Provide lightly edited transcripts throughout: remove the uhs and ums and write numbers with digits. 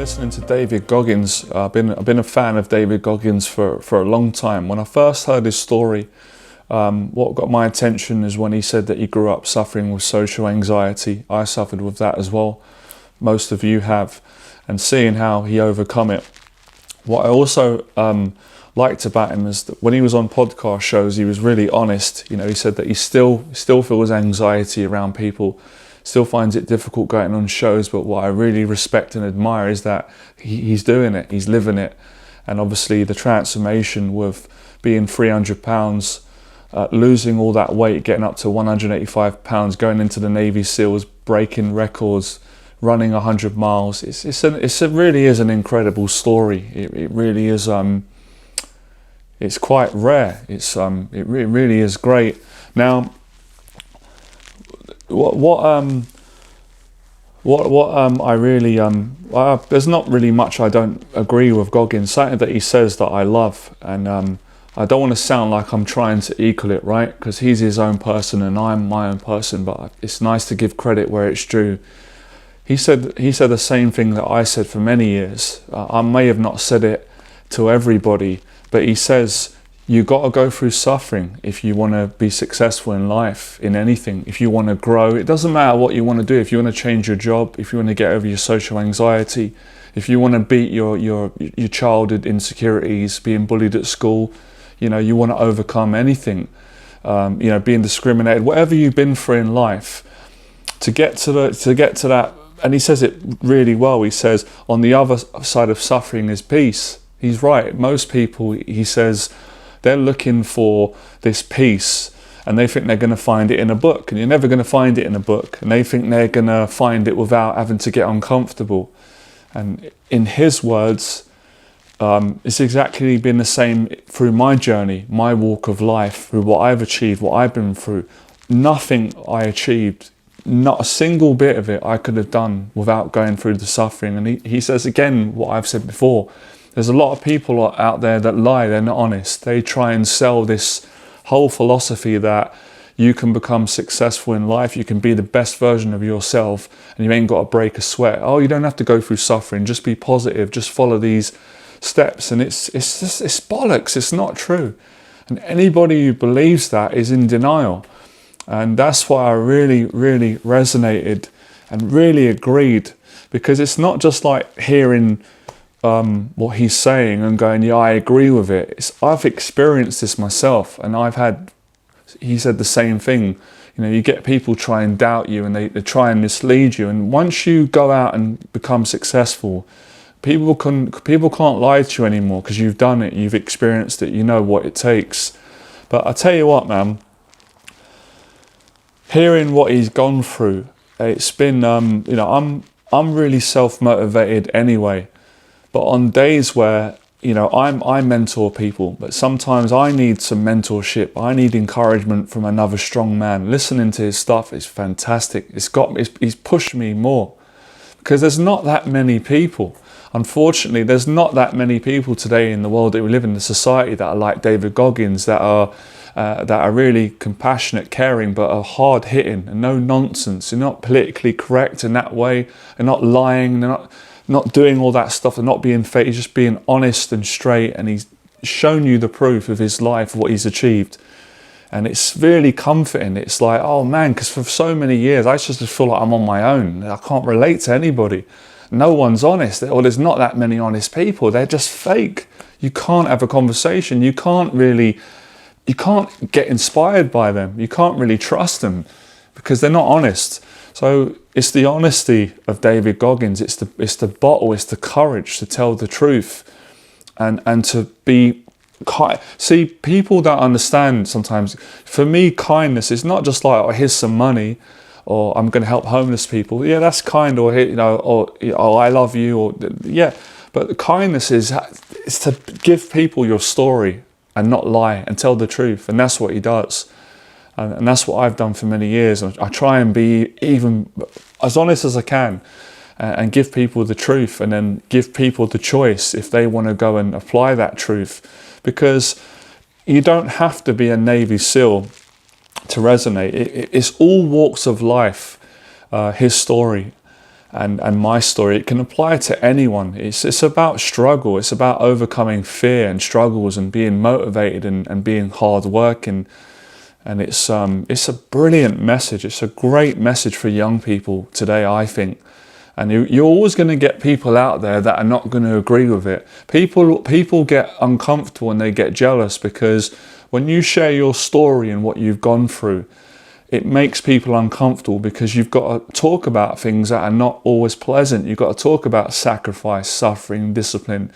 listening to David Goggins. I've been a fan of David Goggins for a long time. When I first heard his story, what got my attention is when he said that he grew up suffering with social anxiety. I suffered with that as well. Most of you have. And seeing how he overcome it. What I also liked about him is that when he was on podcast shows, he was really honest. You know, he said that he still feels anxiety around people, still finds it difficult going on shows, but what I really respect and admire is that he's doing it, he's living it. And obviously the transformation with being 300 pounds, losing all that weight, getting up to 185 pounds, going into the Navy SEALs, breaking records, running 100 miles. It really is an incredible story. It really is. It's quite rare. It really is great. Now, I really there's not really much I don't agree with Goggins. Something that he says that I love, and I don't want to sound like I'm trying to equal it, right? Because he's his own person and I'm my own person. But it's nice to give credit where it's due. He said the same thing that I said for many years. I may have not said it to everybody, but he says you got to go through suffering if you want to be successful in life, in anything. If you want to grow, it doesn't matter what you want to do. If you want to change your job, if you want to get over your social anxiety, if you want to beat your childhood insecurities, being bullied at school, you know, you want to overcome anything, you know, being discriminated, whatever you've been through in life, to get to that. And he says it really well. He says, on the other side of suffering is peace. He's right. Most people, he says, they're looking for this peace and they think they're going to find it in a book, and you're never going to find it in a book. And they think they're going to find it without having to get uncomfortable. And in his words, it's exactly been the same through my journey, my walk of life, through what I've achieved, what I've been through. Nothing I achieved, not a single bit of it I could have done without going through the suffering. And he says again what I've said before. There's a lot of people out there that lie, they're not honest. They try and sell this whole philosophy that you can become successful in life, you can be the best version of yourself, and you ain't got to break a sweat. Oh, you don't have to go through suffering, just be positive, just follow these steps. And it's bollocks, it's not true. And anybody who believes that is in denial. And that's why I really, really resonated and really agreed, because it's not just like hearing what he's saying and going, yeah, I agree with it. I've experienced this myself, and he said the same thing. You know, you get people try and doubt you, and they try and mislead you. And once you go out and become successful, people can't lie to you anymore, because you've done it, you've experienced it, you know what it takes. But I tell you what, man, hearing what he's gone through, it's been, you know, I'm really self-motivated anyway. But on days where, you know, I mentor people, but sometimes I need some mentorship. I need encouragement from another strong man. Listening to his stuff is fantastic. He's pushed me more, because there's not that many people. Unfortunately, there's not that many people today in the world that we live in, the society, that are like David Goggins, that are really compassionate, caring, but are hard hitting and no nonsense. They're not politically correct in that way. They're not lying. They're not doing all that stuff. They're not being fake. He's just being honest and straight. And he's shown you the proof of his life, what he's achieved. And it's really comforting. It's like, oh man, because for so many years, I just feel like I'm on my own. I can't relate to anybody. No one's honest, or there's not that many honest people. They're just fake. You can't have a conversation. You can't get inspired by them. You can't really trust them because they're not honest. So it's the honesty of David Goggins. It's the bottle. It's the courage to tell the truth, and to be kind. See, people don't understand sometimes. For me, kindness is not just like, oh, here's some money, or I'm going to help homeless people. Yeah, that's kind. Or, you know, or oh, I love you. Or yeah, but kindness is to give people your story and not lie and tell the truth. And that's what he does. And that's what I've done for many years. I try and be even as honest as I can, and give people the truth, and then give people the choice if they want to go and apply that truth. Because you don't have to be a Navy SEAL to resonate. It's all walks of life, his story. and my story, it can apply to anyone. It's about struggle. It's about overcoming fear and struggles and being motivated and being hardworking. And it's a brilliant message. It's a great message for young people today, I think. And you're always going to get people out there that are not going to agree with it. People get uncomfortable and they get jealous because when you share your story and what you've gone through, it makes people uncomfortable because you've got to talk about things that are not always pleasant. You've got to talk about sacrifice, suffering, discipline,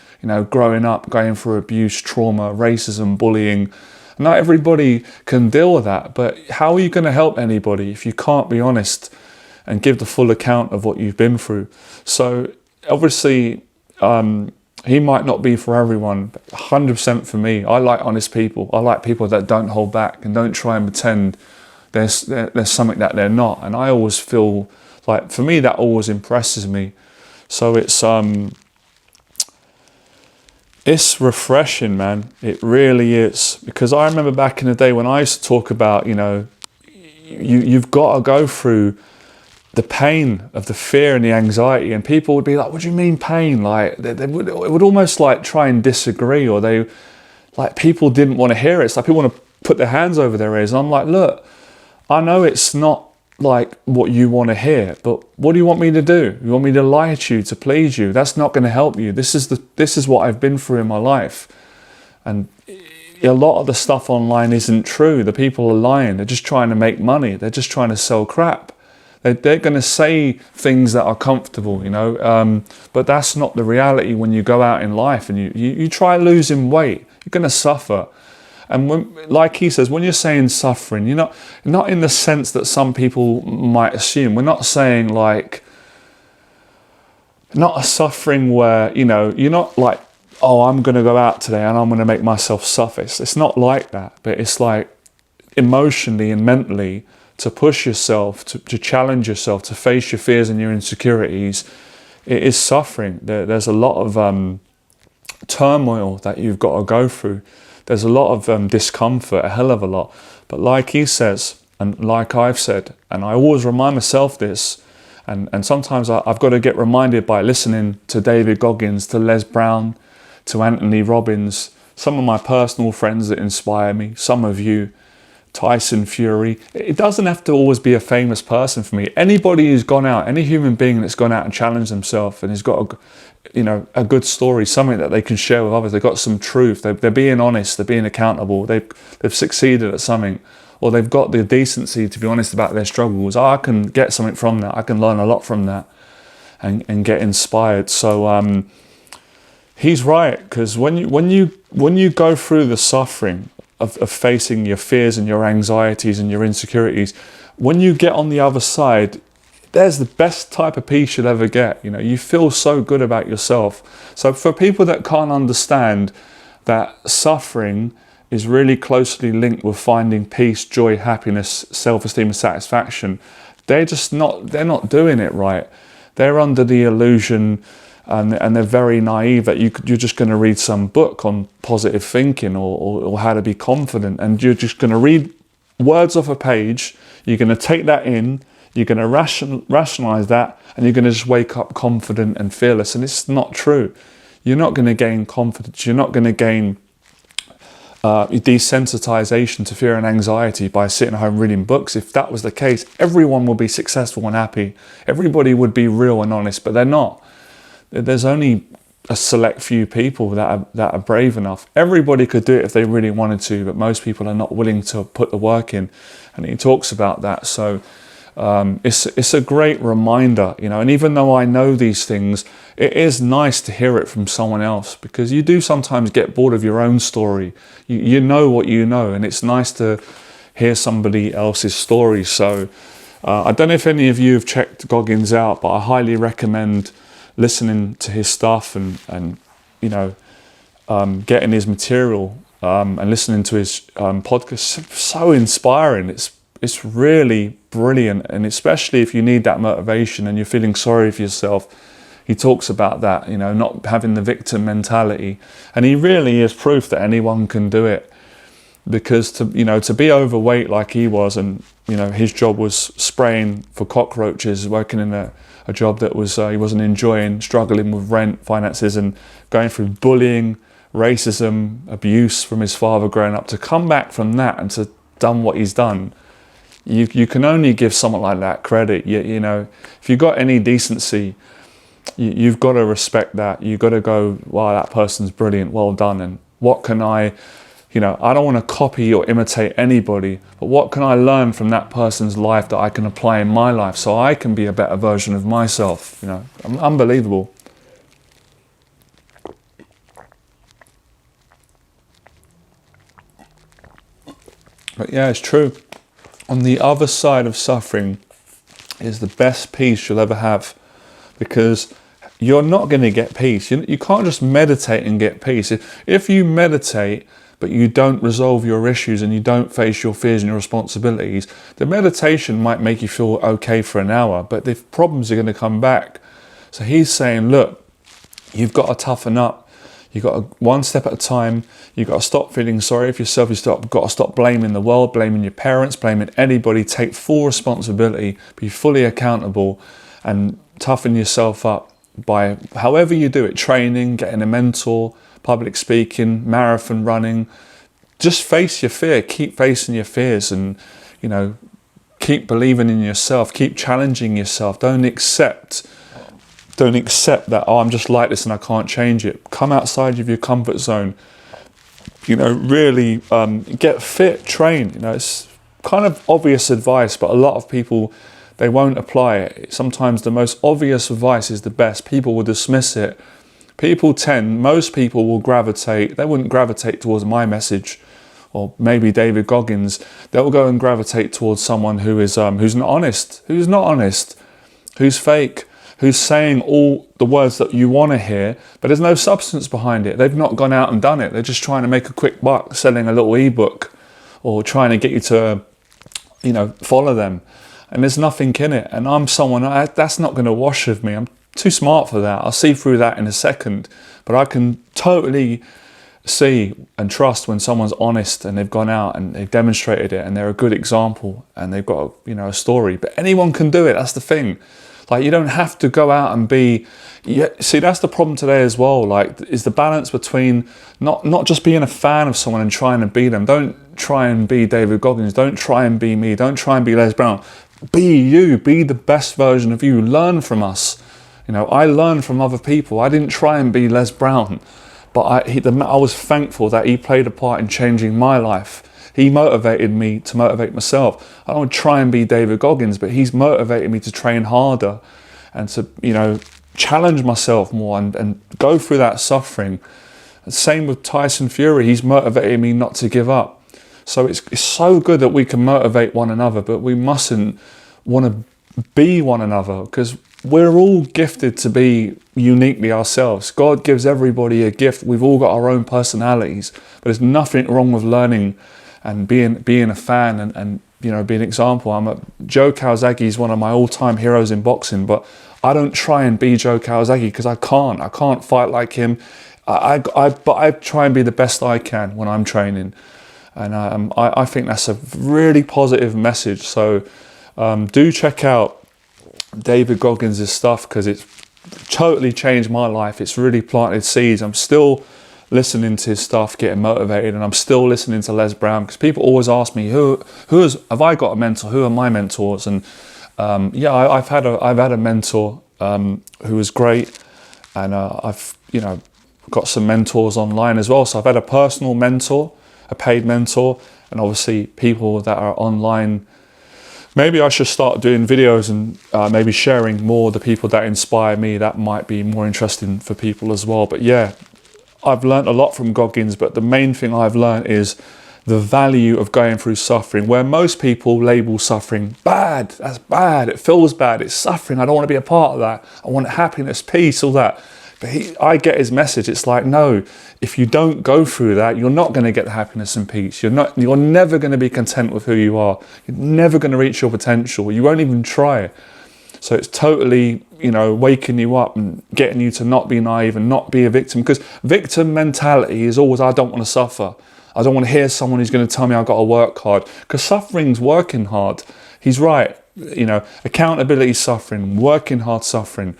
growing up, going through abuse, trauma, racism, bullying. Not everybody can deal with that, but how are you going to help anybody if you can't be honest and give the full account of what you've been through? So obviously, he might not be for everyone, but 100% for me. I like honest people. I like people that don't hold back and don't try and pretend there's something that they're not. And I always feel like, for me, that always impresses me. So it's refreshing, man. It really is. Because I remember back in the day when I used to talk about, you've got to go through the pain of the fear and the anxiety, and people would be like, what do you mean pain? Like it would almost like try and disagree, or people didn't want to hear it. It's like people want to put their hands over their ears. And I'm like, look, I know it's not like what you want to hear, but what do you want me to do? You want me to lie to you, to please you? That's not going to help you. This is what I've been through in my life. And a lot of the stuff online isn't true. The people are lying. They're just trying to make money. They're just trying to sell crap. They're going to say things that are comfortable, but that's not the reality when you go out in life and you try losing weight. You're going to suffer. And like he says, when you're saying suffering, you're not in the sense that some people might assume. We're not saying like, not a suffering where, you're not like, oh, I'm going to go out today and I'm going to make myself suffer. It's not like that, but it's like emotionally and mentally, to push yourself, to challenge yourself, to face your fears and your insecurities. It is suffering. There's a lot of turmoil that you've got to go through. There's a lot of discomfort, a hell of a lot. But like he says, and like I've said, and I always remind myself this, and sometimes I've got to get reminded by listening to David Goggins, to Les Brown, to Anthony Robbins, some of my personal friends that inspire me, some of you, Tyson Fury. It doesn't have to always be a famous person for me. Anybody who's gone out, any human being that's gone out and challenged themselves and has got a good story, something that they can share with others. They've got some truth. They're being honest. They're being accountable. They've succeeded at something, or they've got the decency to be honest about their struggles. I can get something from that. I can learn a lot from that and get inspired. So he's right, because when you go through the suffering of facing your fears and your anxieties and your insecurities, when you get on the other side, there's the best type of peace you'll ever get. You feel so good about yourself. So for people that can't understand that suffering is really closely linked with finding peace, joy, happiness, self-esteem and satisfaction, they're not doing it right. They're under the illusion, and they're very naive that you're just going to read some book on positive thinking or how to be confident, and you're just going to read words off a page. You're going to take that in, you're going to rationalize that, and you're going to just wake up confident and fearless. And it's not true. You're not going to gain confidence. You're not going to gain desensitization to fear and anxiety by sitting at home reading books. If that was the case, everyone would be successful and happy. Everybody would be real and honest, but they're not. There's only a select few people that are brave enough. Everybody could do it if they really wanted to, but most people are not willing to put the work in. And he talks about that. So it's a great reminder, and even though I know these things, it is nice to hear it from someone else, because you do sometimes get bored of your own story. You know what you know, and it's nice to hear somebody else's story. So I don't know if any of you have checked Goggins out, but I highly recommend listening to his stuff and getting his material and listening to his podcast. So inspiring. It's really brilliant, and especially if you need that motivation and you're feeling sorry for yourself. He talks about that, not having the victim mentality, and he really is proof that anyone can do it. because to be overweight like he was, and his job was spraying for cockroaches, working in a job that was he wasn't enjoying, struggling with rent, finances, and going through bullying, racism, abuse from his father growing up, to come back from that and to done what he's done, you can only give someone like that credit. If you've got any decency, you've got to respect that. You've got to go, wow, that person's brilliant, well done. And what can I don't want to copy or imitate anybody, but what can I learn from that person's life that I can apply in my life so I can be a better version of myself? Unbelievable. But yeah, it's true. On the other side of suffering is the best peace you'll ever have, because you're not going to get peace. You can't just meditate and get peace. If you meditate but you don't resolve your issues and you don't face your fears and your responsibilities, the meditation might make you feel okay for an hour, but the problems are going to come back. So he's saying, look, you've got to toughen up. You've got to, one step at a time. You've got to stop feeling sorry for yourself. You've got to stop blaming the world, blaming your parents, blaming anybody. Take full responsibility, be fully accountable, and toughen yourself up by however you do it. Training, getting a mentor, public speaking, marathon running. Just face your fear. Keep facing your fears, and keep believing in yourself. Keep challenging yourself. Don't accept that, oh, I'm just like this and I can't change it. Come outside of your comfort zone. Really get fit, train. It's kind of obvious advice, but a lot of people, they won't apply it. Sometimes the most obvious advice is the best. People will dismiss it. Most people will gravitate. They wouldn't gravitate towards my message, or maybe David Goggins. They'll go and gravitate towards someone who's not honest, who's fake, who's saying all the words that you want to hear, but there's no substance behind it. They've not gone out and done it. They're just trying to make a quick buck selling a little ebook, or trying to get you to, follow them. And there's nothing in it. And I'm someone, that's not going to wash with me. I'm too smart for that. I'll see through that in a second. But I can totally see and trust when someone's honest and they've gone out and they've demonstrated it and they're a good example and they've got a story. But anyone can do it. That's the thing. Like, you don't have to go out and be. See, that's the problem today as well. Like, is the balance between not just being a fan of someone and trying to be them. Don't try and be David Goggins. Don't try and be me. Don't try and be Les Brown. Be you. Be the best version of you. Learn from us. I learned from other people. I didn't try and be Les Brown, but I was thankful that he played a part in changing my life. He motivated me to motivate myself. I don't try and be David Goggins, but he's motivated me to train harder and to, challenge myself more and go through that suffering. Same with Tyson Fury. He's motivated me not to give up. So it's so good that we can motivate one another, but we mustn't want to be one another, because we're all gifted to be uniquely ourselves. God gives everybody a gift. We've all got our own personalities, but there's nothing wrong with learning and being a fan and being an example. Joe Kawasaki is one of my all-time heroes in boxing, but I don't try and be Joe Kawasaki because I can't fight like him. But I try and be the best I can when I'm training, and I think that's a really positive message. So do check out David Goggins' stuff, because it's totally changed my life. It's really planted seeds. I'm still listening to his stuff, getting motivated, and I'm still listening to Les Brown, because people always ask me, have I got a mentor? Who are my mentors? And I've had a mentor who was great, and I've got some mentors online as well. So I've had a personal mentor, a paid mentor, and obviously people that are online. Maybe I should start doing videos and maybe sharing more the people that inspire me. That might be more interesting for people as well. But yeah, I've learned a lot from Goggins, but the main thing I've learned is the value of going through suffering, where most people label suffering bad. That's bad. It feels bad. It's suffering. I don't want to be a part of that. I want happiness, peace, all that. But I get his message. It's like, no, if you don't go through that, you're not going to get the happiness and peace. You're never going to be content with who you are. You're never going to reach your potential. You won't even try. So it's totally, waking you up and getting you to not be naive and not be a victim, because victim mentality is always, I don't want to suffer. I don't want to hear someone who's going to tell me I've got to work hard, because suffering's working hard. He's right. You know, accountability suffering, working hard suffering,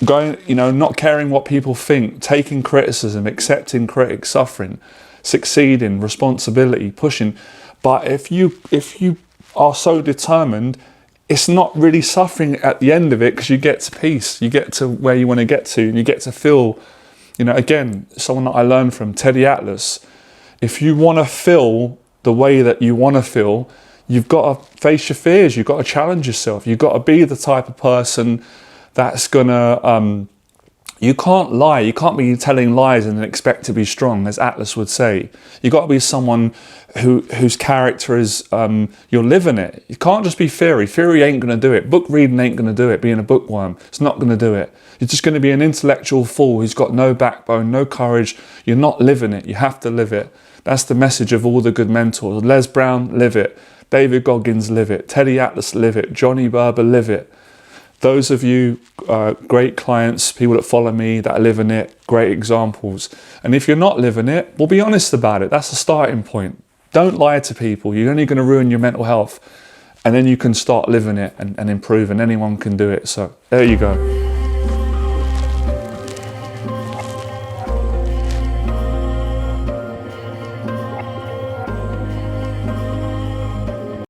going, you know, not caring what people think, taking criticism, accepting critics, suffering, succeeding, responsibility, pushing. But if you are so determined, it's not really suffering at the end of it, because you get to peace, you get to where you want to get to, and you get to feel, you know, again, someone that I learned from, Teddy Atlas, if you want to feel the way that you want to feel, you've got to face your fears, you've got to challenge yourself, you've got to be the type of person that's gonna, you can't lie, you can't be telling lies and expect to be strong, as Atlas would say. You've got to be someone whose character is, you're living it. You can't just be fiery. Fiery ain't gonna do it. Book reading ain't gonna do it. Being a bookworm, it's not gonna do it. You're just gonna be an intellectual fool who's got no backbone, no courage. You're not living it. You have to live it. That's the message of all the good mentors. Les Brown, live it. David Goggins, live it. Teddy Atlas, live it. Johnny Berba, live it. Those of you, great clients, people that follow me, that are living it, great examples. And if you're not living it, well, be honest about it. That's the starting point. Don't lie to people. You're only going to ruin your mental health. And then you can start living it and improve, and anyone can do it. So there you go.